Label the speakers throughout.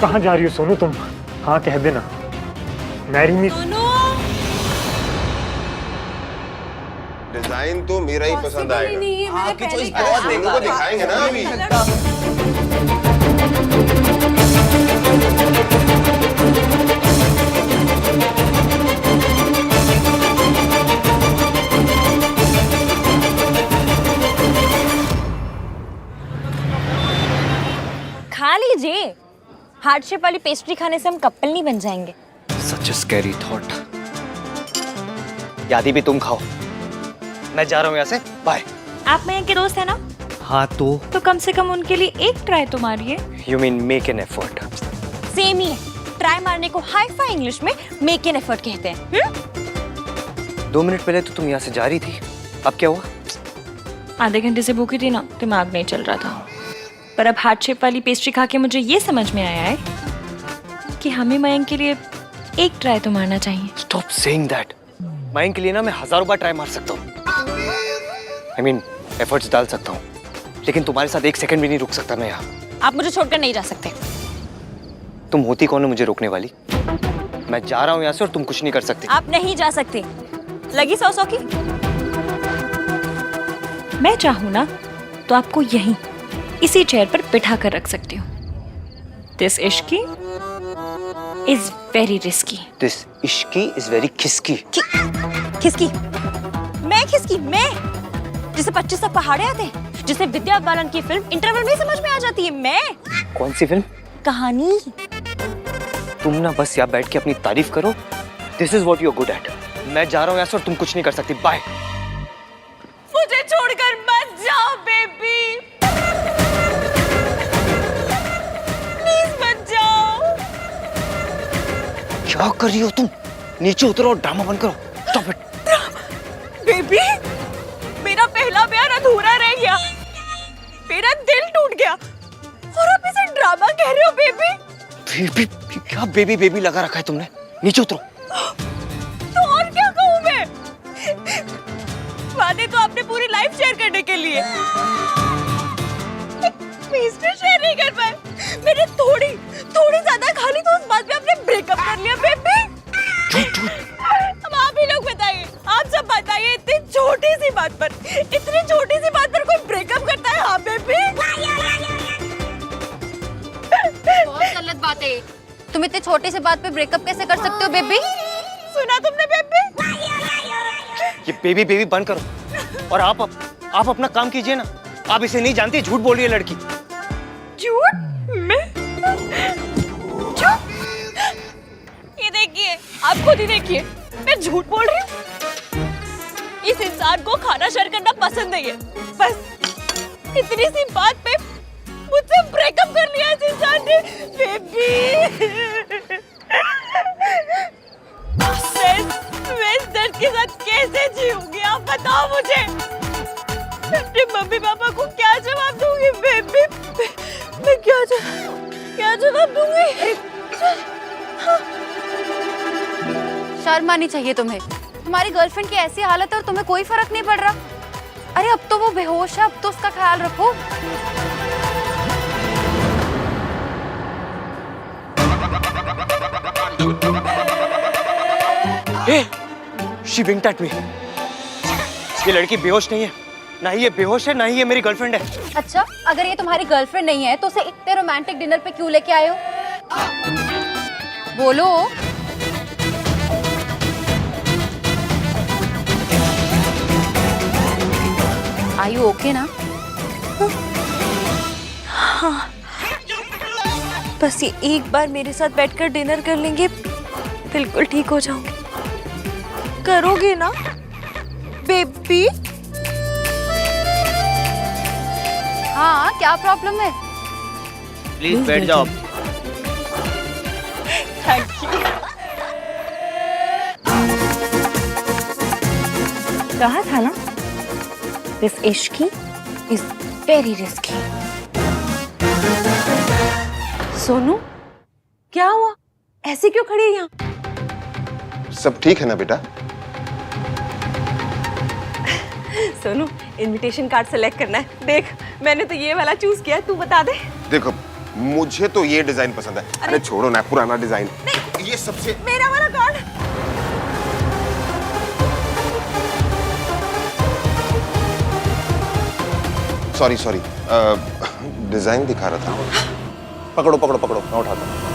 Speaker 1: कहाँ जा रही हो सोनू तुम? हाँ कह देना। Marry me.
Speaker 2: डिजाइन तो मेरा ही पसंद आएगा।
Speaker 3: आपकी चॉइस
Speaker 2: बहुत लोगों को दिखाएंगे ना अभी।
Speaker 4: खा लीजिए। हार्ट शेप वाली पेस्ट्री खाने से हम कपल नहीं बन जाएंगे।
Speaker 3: सच अ स्कैरी थॉट। यादी भी तुम खाओ, मैं जा रहा हूँ यहाँ से। बाय।
Speaker 4: आप मयंक के दोस्त है ना?
Speaker 3: हाँ
Speaker 4: तो कम से कम उनके लिए एक ट्राई तो मारिए।
Speaker 3: You mean make an effort?
Speaker 4: Same ही है। ट्राई मारने को हाई फाई इंग्लिश में मेक एन एफर्ट कहते हैं।
Speaker 3: 2 मिनट पहले तो तुम यहाँ से जा रही थी, अब क्या हुआ?
Speaker 4: आधे घंटे से भूखी थी ना, दिमाग नहीं चल रहा था। पर अब हार्ट शेप वाली पेस्ट्री खा के मुझे ये समझ में आया है कि हमें मयंक के लिए एक ट्राई तो मारना चाहिए।
Speaker 3: Stop saying that. मयंक के लिए ना मैं 1000 बार ट्राई मार सकता हूँ, आई मीन एफर्ट्स डाल सकता हूँ, लेकिन तुम्हारे साथ 1 सेकंड भी नहीं रुक सकता मैं यहाँ।
Speaker 4: आप मुझे छोड़कर नहीं जा सकते।
Speaker 3: तुम होती कौन हो मुझे रोकने वाली? मैं जा रहा हूँ यहाँ से और तुम कुछ नहीं कर सकती।
Speaker 4: आप नहीं जा सकते। लगी 100 की? मैं चाहूँ ना तो आपको यहीं इसी चेयर पर बिठा कर रख सकती हूँ। This Ishqi is very risky.
Speaker 3: This Ishqi is very खिसकी।
Speaker 4: खिसकी? मैं खिसकी? मैं जिसे 25 तक पहाड़े आते हैं, जिसे विद्या बालन की फिल्म इंटरवल में समझ में आ जाती है। मैं
Speaker 3: कौन सी फिल्म?
Speaker 4: कहानी।
Speaker 3: तुम ना बस यहाँ बैठ के अपनी तारीफ करो। This is what you are good at. मैं जा रहा हूँ यहाँ से और तुम कुछ नहीं कर सकती। बाय।
Speaker 4: मुझे छोड़कर मत जाओ बेबी, प्लीज मत जाओ।
Speaker 3: क्या कर रही हो तुम? नीचे उतरो और ड्रामा बंद करो। Stop it.
Speaker 4: बेबी, मेरा पहला प्यार अधूरा रह गया, मेरा दिल टूट गया और आप इसे ड्रामा कह रहे हो बेबी?
Speaker 3: बेबी? क्या बेबी बेबी लगा रखा है तुमने? नीचे उतरो।
Speaker 4: तो और क्या कहूँ मैं? वादे तो आपने पूरी लाइफ शेयर करने के लिए, पेस्ट्री शेयर नहीं कर पाए। मैंने थोड़ी ज्यादा खा ली तो उस बात पे आपने ब्रेकअप कर लिया बेबी। अब आप ही लोग बताइए, आप सब बताइए, इतनी छोटी सी बात पर कोई ब्रेकअप करता है? हाँ बेबी।
Speaker 5: बहुत गलत बात है। तुम इतनी छोटी सी बात पे ब्रेकअप कैसे कर सकते हो बेबी?
Speaker 4: सुना तुमने बेबी?
Speaker 3: ये बेबी बेबी बंद करो और आप अपना काम कीजिए ना। आप इसे नहीं जानती, झूठ बोल रही है लड़की।
Speaker 4: झूठ? मैं झूठ? ये देखिए, आप खुद ही देखिए, मैं झूठ बोल रही हूँ। इस इंसान को खाना शेयर करना पसंद नहीं है, बस इतनी सी बात पे मुझसे ब्रेकअप कर लिया इस इंसान ने। बेबी, मैं इस दर्द के साथ कैसे जीऊंगी? आप बताओ मुझे। अपने मम्मी पापा को क्या जवाब दूंगी बेबी? मैं क्या जवाब दूंगी?
Speaker 5: शर्म आनी चाहिए तुम्हें। तुम्हारी गर्लफ्रेंड की ऐसी हालत है और तुम्हें कोई फर्क नहीं पड़ रहा। अरे अब तो वो बेहोश है, अब तो उसका ख्याल रखो।
Speaker 3: Hey, she winked at me. ये लड़की बेहोश नहीं है, ना ही ये बेहोश है, ना ही ये मेरी गर्लफ्रेंड है।
Speaker 5: अच्छा, अगर ये तुम्हारी गर्लफ्रेंड नहीं है तो उसे इतने रोमांटिक डिनर पे क्यों लेके आए हो? बोलो। Are you okay ना?
Speaker 4: हाँ, बस ये एक बार मेरे साथ बैठकर डिनर कर लेंगे, बिल्कुल ठीक हो जाऊंगी। करोगे ना बेबी?
Speaker 5: हाँ, क्या प्रॉब्लम है?
Speaker 3: प्लीज बैठ जाओ।
Speaker 4: Thank you. कहा था ना, this Ishqi is very risky. Sonu, क्या हुआ? ऐसे क्यों खड़ी है यहाँ?
Speaker 2: सब ठीक है ना बेटा?
Speaker 4: सोनू, इनविटेशन कार्ड सेलेक्ट करना है। देख, मैंने तो ये वाला चूज किया, तू बता दे।
Speaker 2: देखो, मुझे तो ये डिजाइन पसंद है। अरे छोड़ो ना, पुराना डिजाइन। ये सबसे
Speaker 4: मेरा वाला कार्ड।
Speaker 2: सॉरी डिजाइन दिखा रहा था। पकड़ो पकड़ो पकड़ो, मैं उठाता हूँ।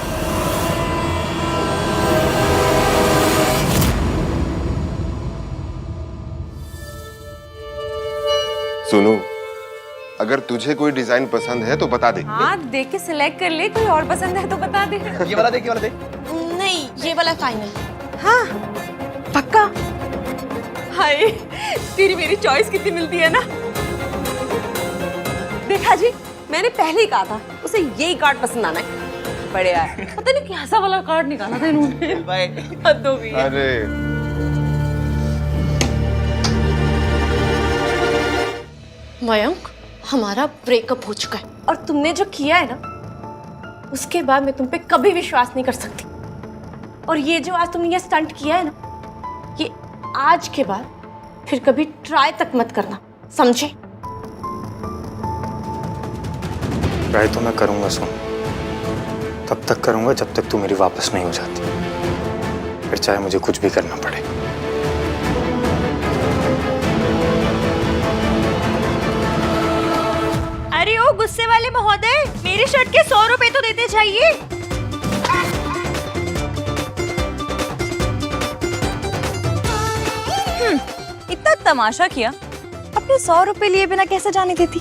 Speaker 2: सुनो, अगर तुझे कोई डिजाइन पसंद है तो बता दे।
Speaker 4: हाँ, देख के सिलेक्ट कर ले, कोई और पसंद है तो बता दे।
Speaker 3: ये वाला देख, ये वाला देख।
Speaker 4: नहीं, ये वाला फाइनल। हाँ, पक्का। हाय, तेरी मेरी चॉइस कितनी मिलती है ना। देखा जी, मैंने पहले ही कहा था उसे यही कार्ड पसंद आना है। बढ़िया है। पता नहीं कैसा वाला कार्ड निकाला था इन्होंने।
Speaker 3: बाय।
Speaker 4: हद हो गई है।
Speaker 2: अरे
Speaker 4: मयंक, हमारा ब्रेकअप हो चुका है और तुमने जो किया है ना, उसके बाद मैं तुम पे कभी विश्वास नहीं कर सकती। और ये जो आज तुमने ये स्टंट किया है ना, ये आज के बाद फिर कभी ट्राई तक मत करना, समझे?
Speaker 1: ट्राई तो मैं करूंगा सुन, तब तक करूंगा जब तक तू मेरी वापस नहीं हो जाती, फिर चाहे मुझे कुछ भी करना पड़े।
Speaker 4: अरे ओ गुस्से वाले महोदय, मेरी शर्ट के 100 रुपए तो देते चाहिए। इतना तमाशा किया, अपने 100 रुपए लिए बिना कैसे जाने देती?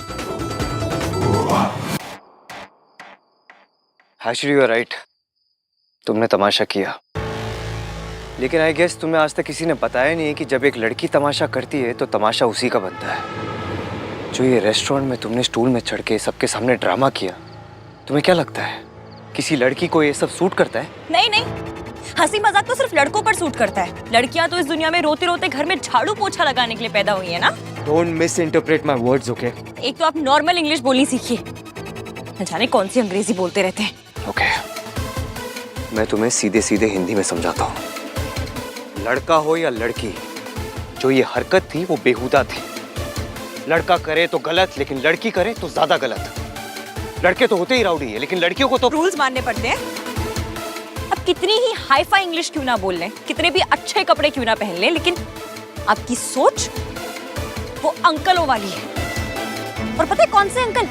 Speaker 3: Actually, you are right. तुमने तमाशा किया, लेकिन आई गेस तुम्हें आज तक किसी ने बताया नहीं है कि जब एक लड़की तमाशा करती है तो तमाशा उसी का बनता है। जो ये रेस्टोरेंट में तुमने स्टूल में चढ़ के सबके सामने ड्रामा किया, तुम्हें क्या लगता है किसी लड़की को ये सब सूट करता है?
Speaker 4: नहीं नहीं, हंसी मजाक तो सिर्फ लड़कों पर सूट करता है। लड़कियां तो इस दुनिया में रोते रोते घर में झाड़ू पोछा लगाने के लिए पैदा हुई है ना।
Speaker 3: Don't misinterpret my words, okay?
Speaker 4: एक तो आप नॉर्मल इंग्लिश बोलनी सीखिए, न जाने कौन सी अंग्रेजी बोलते रहते हैं।
Speaker 3: Okay. मैं तुम्हें सीधे सीधे हिंदी में समझाता हूँ। लड़का हो या लड़की, जो ये हरकत थी वो बेहुदा थी। लड़का करे तो गलत, लेकिन लड़की करे तो ज्यादा गलत। लड़के तो होते ही राउडी है, लेकिन लड़कियों को तो
Speaker 4: रूल्स मानने पड़ते हैं। अब कितनी ही हाई फाई इंग्लिश क्यों ना बोल लें, कितने भी अच्छे कपड़े क्यों ना पहन लें, लेकिन आपकी सोच वो अंकलों वाली है। और पता है कौन से अंकल?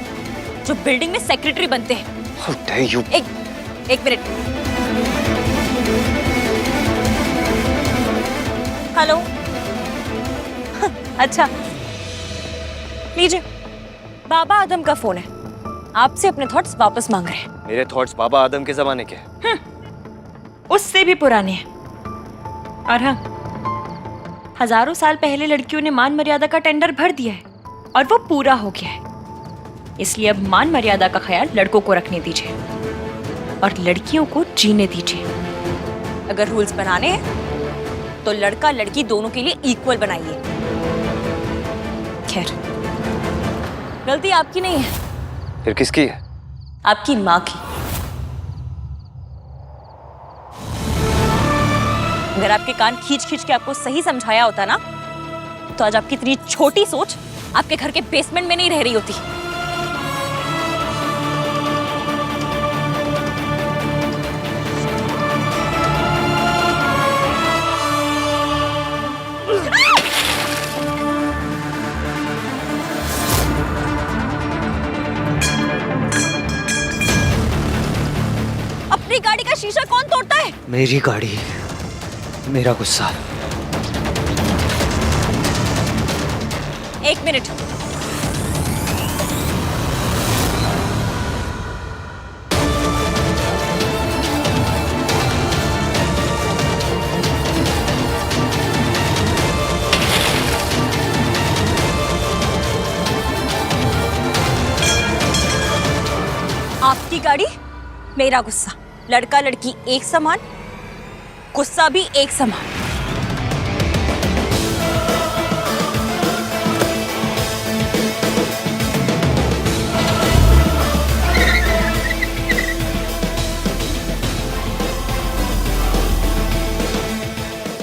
Speaker 4: जो बिल्डिंग में सेक्रेटरी बनते हैं।
Speaker 3: How dare you?
Speaker 4: एक मिनट। हेलो। अच्छा, लीजिए, बाबा आदम का फोन है, आपसे अपने थॉट्स वापस मांग रहे हैं।
Speaker 3: मेरे थॉट्स बाबा आदम के जमाने के?
Speaker 4: उससे भी पुराने हैं। और हाँ, हजारों साल पहले लड़कियों ने मान मर्यादा का टेंडर भर दिया है और वो पूरा हो गया है। इसलिए अब मान मर्यादा का ख्याल लड़कों को रखने दीजिए और लड़कियों को जीने दीजिए। अगर रूल्स बनाने हैं तो लड़का लड़की दोनों के लिए इक्वल बनाइए। खैर, गलती आपकी नहीं है।
Speaker 3: फिर किसकी है?
Speaker 4: आपकी माँ की। अगर आपके कान खींच खींच के आपको सही समझाया होता ना, तो आज आपकी इतनी छोटी सोच आपके घर के बेसमेंट में नहीं रह रही होती। अपनी गाड़ी का शीशा कौन तोड़ता है?
Speaker 3: मेरी गाड़ी, मेरा गुस्सा।
Speaker 4: एक मिनट। आपकी गाड़ी, मेरा गुस्सा। लड़का लड़की एक समान, गुस्सा भी एक समान।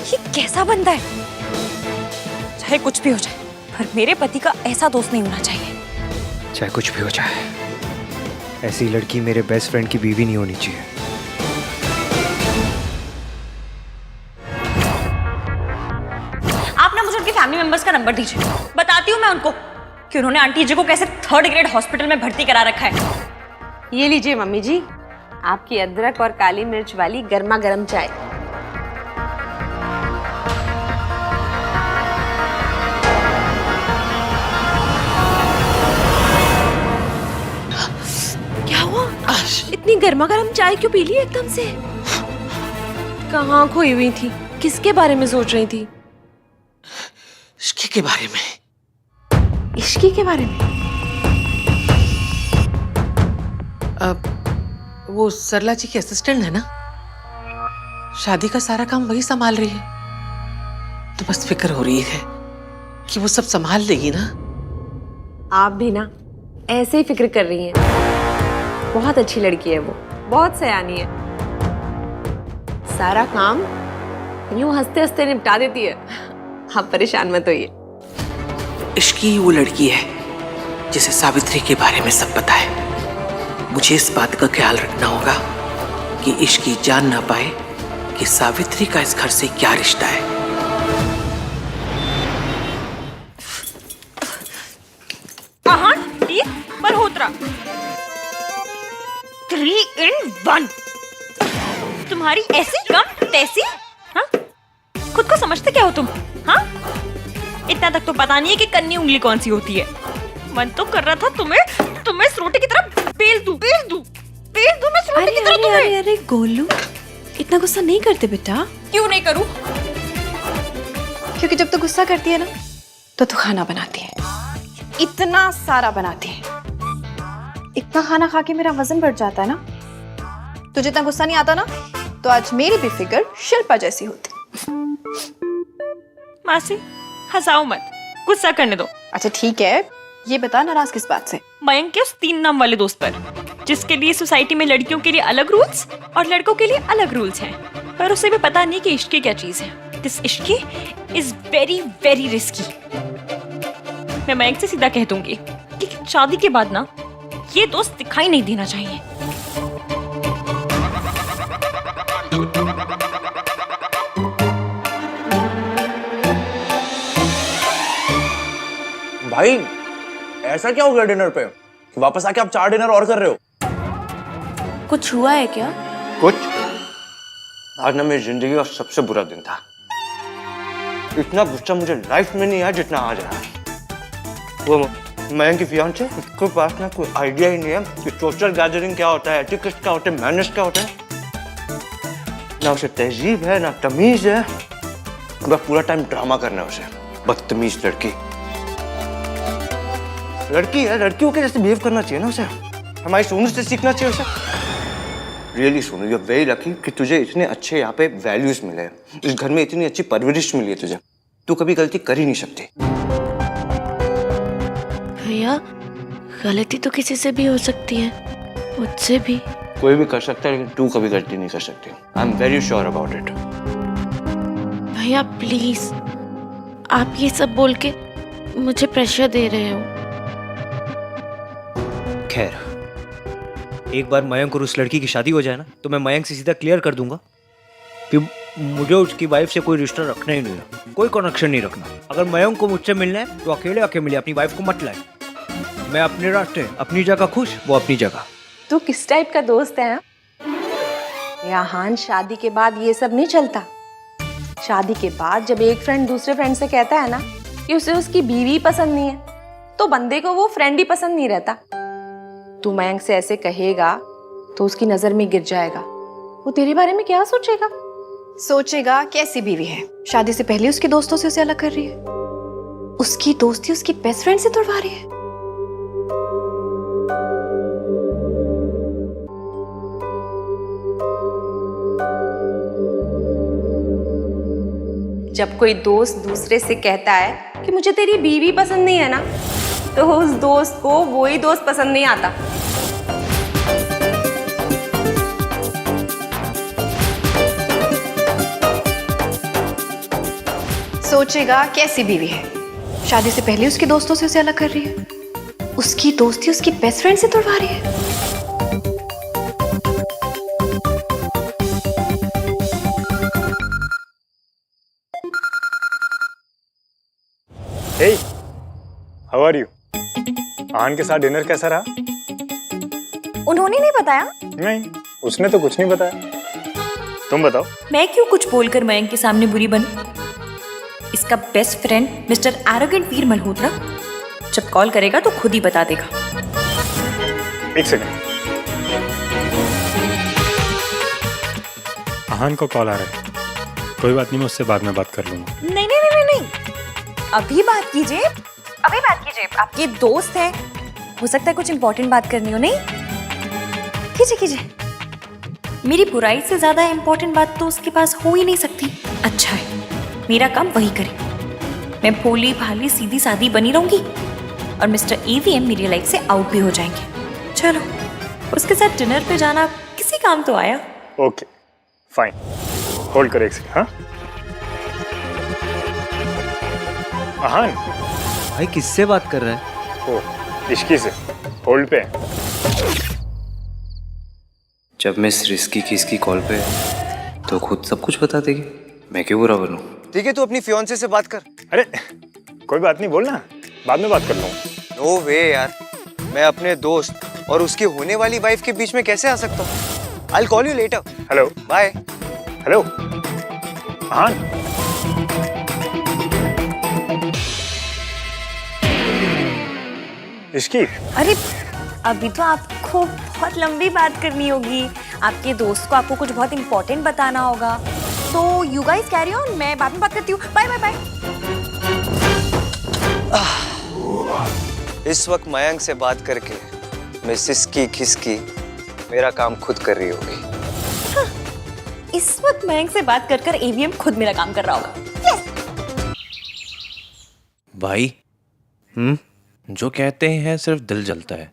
Speaker 4: ये कैसा बंदा है? चाहे कुछ भी हो जाए, पर मेरे पति का ऐसा दोस्त नहीं होना चाहिए।
Speaker 3: चाहे कुछ भी हो जाए, ऐसी लड़की मेरे बेस्ट फ्रेंड की बीवी नहीं होनी चाहिए।
Speaker 4: आप ना मुझे उनके फैमिली मेंबर्स का नंबर दीजिए, बताती हूँ मैं उनको कि उन्होंने आंटी जी को कैसे 3rd ग्रेड हॉस्पिटल में भर्ती करा रखा है।
Speaker 6: ये लीजिए मम्मी जी, आपकी अदरक और काली मिर्च वाली गर्मा गर्म चाय। क्या हुआ? इतनी गर्मा गर्म चाय क्यों पी ली एकदम से? कहाँ खोई हुई थी? किसके बारे में सोच रही थी?
Speaker 7: इश्की के बारे में।
Speaker 6: इश्की के बारे में?
Speaker 7: अब वो सरला जी की असिस्टेंट है ना, शादी का सारा काम वही संभाल रही है, तो बस फिक्र हो रही है कि वो सब संभाल लेगी ना।
Speaker 6: आप भी ना ऐसे ही फिक्र कर रही हैं। बहुत अच्छी लड़की है वो, बहुत सयानी है, सारा काम यूं हंसते हंसते निपटा देती है। आप परेशान मत होइए।
Speaker 7: इश्की वो लड़की है जिसे सावित्री के बारे में सब पता है। मुझे इस बात का ख्याल रखना होगा कि इश्की जान ना पाए कि सावित्री का इस घर से क्या रिश्ता है।
Speaker 4: कहाँ मल्होत्रा 3 in 1। तुम्हारी ऐसी कम तैसी, हाँ? खुद को समझते क्या हो तुम? हाँ? इतना तक तो पता नहीं है कि कन्नी उंगली कौन सी होती है। मन तो कर रहा था तुम्हें इस रोटी की तरह बेल दूं मैं इस रोटी की तरह तुम्हें।
Speaker 6: अरे गोलू, इतना गुस्सा नहीं करते बेटा।
Speaker 4: क्यों नहीं करूं?
Speaker 5: क्योंकि जब तू गुस्सा करती है ना तो तू खाना बनाती है, इतना सारा बनाती है। इतना खाना खा के मेरा वजन बढ़ जाता है ना। तुझे इतना गुस्सा नहीं आता ना तो आज मेरी भी फिगर शिल्पा जैसी होती।
Speaker 4: मासी हंसाओ मत, गुस्सा करने दो।
Speaker 5: अच्छा ठीक है, ये बता नाराज किस बात से?
Speaker 4: मयंक के उस 3 नाम वाले दोस्त पर, जिसके लिए सोसाइटी में लड़कियों के लिए अलग रूल्स और लड़कों के लिए अलग रूल्स हैं, पर उसे भी पता नहीं कि इश्क क्या चीज है। दिस इश्क इज वेरी वेरी रिस्की। मैं मयंक से सीधा कह दूंगी कि शादी के बाद ना ये दोस्त दिखाई नहीं देना चाहिए।
Speaker 8: भाई ऐसा क्या हो गया डिनर पे कि वापस आके आप 4 डिनर और कर रहे हो?
Speaker 6: कुछ हुआ है क्या?
Speaker 3: कुछ? आज ना मेरी जिंदगी का सबसे बुरा दिन था। इतना गुस्सा मुझे लाइफ में नहीं आया जितना आज आया। वो मयंक की फियांसे, उसके पास ना कोई आइडिया ही नहीं है कि सोशल गैदरिंग क्या होता है, एटिकेट क्या होता है, मैनर्स क्या होता है। ना उसे तहजीब है ना तमीज है, बस पूरा टाइम ड्रामा करना है उसे। बदतमीज लड़की है, लड़कियों के जैसे बिहेव करना चाहिए ना उसे। हमारी सोनू से सीखना चाहिए उसे। Really Sonu, you are very lucky कि तुझे इतने अच्छे यहाँ पे वैल्यूज मिले हैं, इस घर में इतनी अच्छी परवरिश मिली है तुझे। तू कभी गलती कर ही नहीं सकती।
Speaker 6: भैया गलती तो किसी से भी हो सकती है, मुझसे भी।
Speaker 3: कोई भी कर सकता है लेकिन तू कभी गलती नहीं कर सकती। I am very sure about it.
Speaker 6: भैया प्लीज, आप ये सब बोल के मुझे प्रेशर दे रहे हो।
Speaker 3: खैर, एक बार मयंक और उस लड़की की शादी हो जाए ना तो मैं मयंक से सीधा क्लियर कर दूंगा कि मुझे उसकी वाइफ से कोई रिश्ता रखना ही नहीं है, कोई कनेक्शन नहीं रखना। अगर मयंक को मुझसे मिलना है तो अकेले आके मिले, अपनी वाइफ को मत लाए। मैं अपने रास्ते, अपनी जगह खुश, वो अपनी जगह।
Speaker 6: तू किस टाइप का दोस्त है? यहाँ शादी के बाद ये सब नहीं चलता। शादी के बाद जब एक फ्रेंड दूसरे फ्रेंड से कहता है ना कि उसे उसकी बीवी पसंद नहीं है, तो बंदे को वो फ्रेंड ही पसंद नहीं रहता। तू मयंक से ऐसे कहेगा तो उसकी नजर में गिर जाएगा। वो तेरे बारे में क्या सोचेगा?
Speaker 5: सोचेगा कैसी बीवी है, शादी से पहले उसके दोस्तों से उसे अलग कर रही है, उसकी दोस्ती उसकी बेस्ट फ्रेंड से तोड़वा रही है।
Speaker 6: जब कोई दोस्त दूसरे से कहता है कि मुझे तेरी बीवी पसंद नहीं है ना, तो उस दोस्त को वही दोस्त पसंद नहीं आता।
Speaker 5: सोचेगा कैसी बीवी है, शादी से पहले उसके दोस्तों से उसे अलग कर रही है, उसकी दोस्ती उसकी बेस्ट फ्रेंड से तोड़वा रही है।
Speaker 1: How are you? आहान के साथ डिनर कैसा रहा?
Speaker 4: उन्होंने नहीं बताया?
Speaker 1: नहीं, उसने तो कुछ नहीं बताया। तुम बताओ।
Speaker 4: मैं क्यों कुछ बोलकर मयंक के सामने बुरी बनूं? इसका बेस्ट फ्रेंड मिस्टर एरोगेंट वीर मल्होत्रा जब कॉल करेगा तो खुद ही बता देगा।
Speaker 1: एक सेकंड, आहान को कॉल आ रहा है। कोई बात नहीं, मैं उससे बाद में बात कर लूंगा।
Speaker 4: नहीं नहीं नहीं नहीं नहीं, अभी बात कीजिए, अभी बात कीजिए। आपके दोस्त हैं, हो सकता है कुछ इंपॉर्टेंट बात करनी हो। नहीं, कीजिए कीजिए। मेरी बुराई से ज्यादा इंपॉर्टेंट बात तो उसके पास हो ही नहीं सकती। अच्छा है, मेरा काम वही करे। मैं भोली भाली सीधी सादी बनी रहूंगी और मिस्टर EVM मेरी लाइफ से आउट भी हो जाएंगे। चलो, उसके साथ डिनर पे जाना किसी काम तो आया।
Speaker 1: ओके फाइन, होल्ड कर एक सेकंड। हाँ आहान।
Speaker 3: भाई किससे बात कर रहा है?
Speaker 1: ओ, इश्की से। होल्ड पे है।
Speaker 3: जब मिस रिस्की की इसकी कॉल पे है, तो खुद सब कुछ बता देगी। मैं क्यों बुरा बनूं? ठीक है, तू अपनी फियांसे से बात कर।
Speaker 1: अरे कोई बात नहीं, बोलना, बाद में बात कर लूंगा।
Speaker 3: नो वे यार, मैं अपने दोस्त और उसकी होने वाली वाइफ के बीच में कैसे आ सकता हूँ? I'll call you later.
Speaker 1: Hello.
Speaker 3: Bye.
Speaker 1: Hello Aahan. Ishqi.
Speaker 4: अरे अभी तो आपको बहुत लंबी बात करनी होगी। आपके दोस्त को आपको कुछ बहुत इंपॉर्टेंट बताना होगा। तो यू गाइस कैरी ऑन, मैं बाद में बात करती हूँ। Bye bye bye.
Speaker 3: इस वक्त मयंक से बात करके मिसिस की खिसकी मेरा काम खुद कर रही होगी।
Speaker 4: हाँ, इस वक्त मयंक से बात कर EVM खुद मेरा काम कर रहा होगा।
Speaker 8: भाई जो कहते हैं सिर्फ दिल जलता है,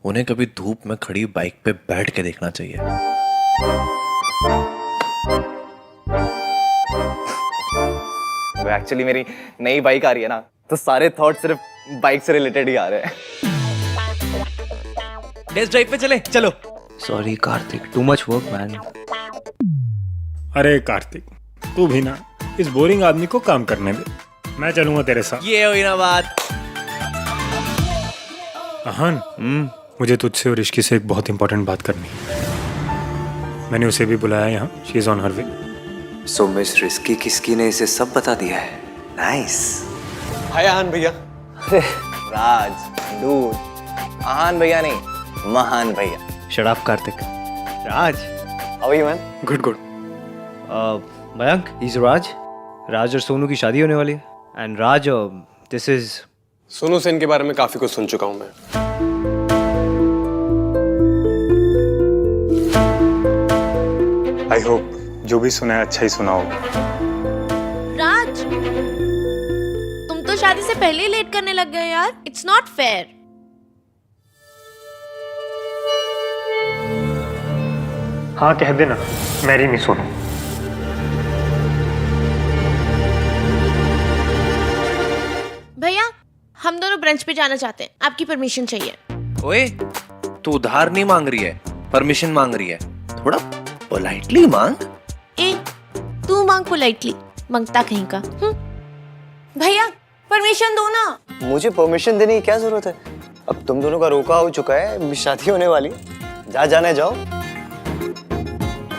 Speaker 8: उन्हें कभी धूप में खड़ी बाइक पे बैठ के देखना चाहिए।
Speaker 9: तो एक्चुअली मेरी नई बाइक आ रही है ना, तो सारे थॉट सिर्फ बाइक से रिलेटेड ही आ रहे हैं। टेस्ट ड्राइव पे चले, चलो।
Speaker 3: Sorry Kartik, too much work man.
Speaker 1: अरे कार्तिक, तू भी ना इस बोरिंग आदमी को काम करने दे। मैं चलूंगा तेरे साथ।
Speaker 8: ये हुई ना बात।
Speaker 1: आहान, मुझे तुझसे और इश्की से एक बहुत इंपॉर्टेंट बात करनी है। मैंने उसे भी बुलाया यहाँ। She is on her way.
Speaker 3: So miss risky किसकी ने इसे सब बता दिया है। नाइस।
Speaker 9: हाय आहान भैया। राज डूड, आहान भैया नहीं, महान भैया।
Speaker 3: शराब Kartik. Raj,
Speaker 9: how are you man?
Speaker 1: Good good.
Speaker 3: Mayank, is Raj. Raj और सोनू की शादी होने वाली है। And Raj, this is
Speaker 10: Sonu Sen के बारे में काफी कुछ सुन चुका हूं मैं।
Speaker 1: आई होप जो भी सुना है अच्छा ही सुना होगा।
Speaker 11: राज, तुम तो शादी से पहले ही लेट करने लग गए यार। It's not fair.
Speaker 1: हाँ कह देना, मेरी नहीं सुनो।
Speaker 11: भैया, हम दोनों ब्रंच पे जाना चाहते हैं, आपकी परमिशन चाहिए।
Speaker 8: ओए, तू उधार नहीं मांग रही है, परमिशन मांग रही है। थोड़ा पोलाइटली मांग।
Speaker 11: ए, तू मांग पोलाइटली, मंगता कहीं का। भैया परमिशन दो ना।
Speaker 3: मुझे परमिशन देने की क्या जरूरत है? अब तुम दोनों का रोका हो चुका है, शादी होने वाली। जा जाने जाओ।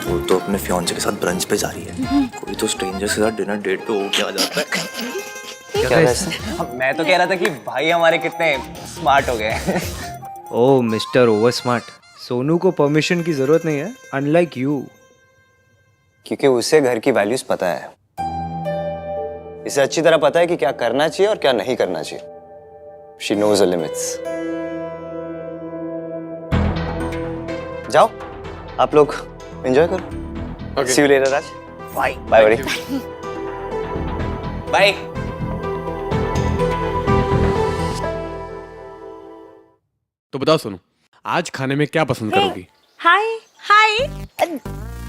Speaker 3: वो तो अपने फियांसे के साथ ब्रंच पे जा रही है। कोई तो स्ट्रेंजर के साथ डिनर डेट पे हो के आ जाता है। क्या वैसे?
Speaker 9: मैं तो कह रहा था कि भाई हमारे कितने स्मार्ट हो गए।
Speaker 3: ओ मिस्टर ओवर स्मार्ट, सोनू को परमिशन की जरूरत नहीं है, अनलाइक यू। क्योंकि उसे घर की वैल्यूज पता है। इसे अच्छी तरह पता है कि क्या करना चाहिए और क्या नहीं करना चाहिए। She knows the limits. जाओ, आप लोग एंजॉय करो। See you later, Raj.
Speaker 9: Bye
Speaker 3: bye बड़ी।
Speaker 9: बाय।
Speaker 10: तो बताओ सोनू, आज खाने में क्या पसंद करोगी?
Speaker 11: हाय हाय,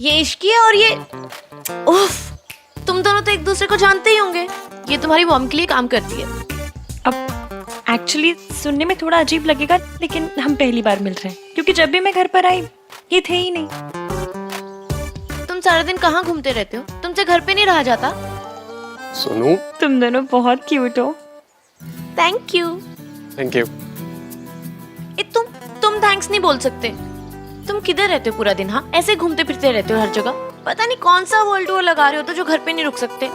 Speaker 11: ये इश्की है और ये उफ, तुम दोनों तो एक दूसरे को जानते ही होंगे। ये तुम्हारी मॉम के लिए काम करती है।
Speaker 4: अब एक्चुअली सुनने में थोड़ा अजीब लगेगा, लेकिन हम पहली बार मिल रहे हैं, क्योंकि जब भी मैं घर पर आई ये थे ही नहीं।
Speaker 11: तुम सारा दिन कहाँ घूमते रहते हो? तुमसे घर पे नहीं रहा जाता?
Speaker 10: सोनू,
Speaker 4: तुम दोनों बहुत क्यूट हो।
Speaker 11: Thank you.
Speaker 10: Thank you.
Speaker 11: तुम थैंक्स नहीं बोल सकते। तुम किधर रहते हो पूरा दिन? हाँ, ऐसे घूमते फिरते रहते हो हर जगह। पता नहीं कौन सा वर्ल्ड टूर लगा रहे हो तो जो घर पे नहीं रुक सकते।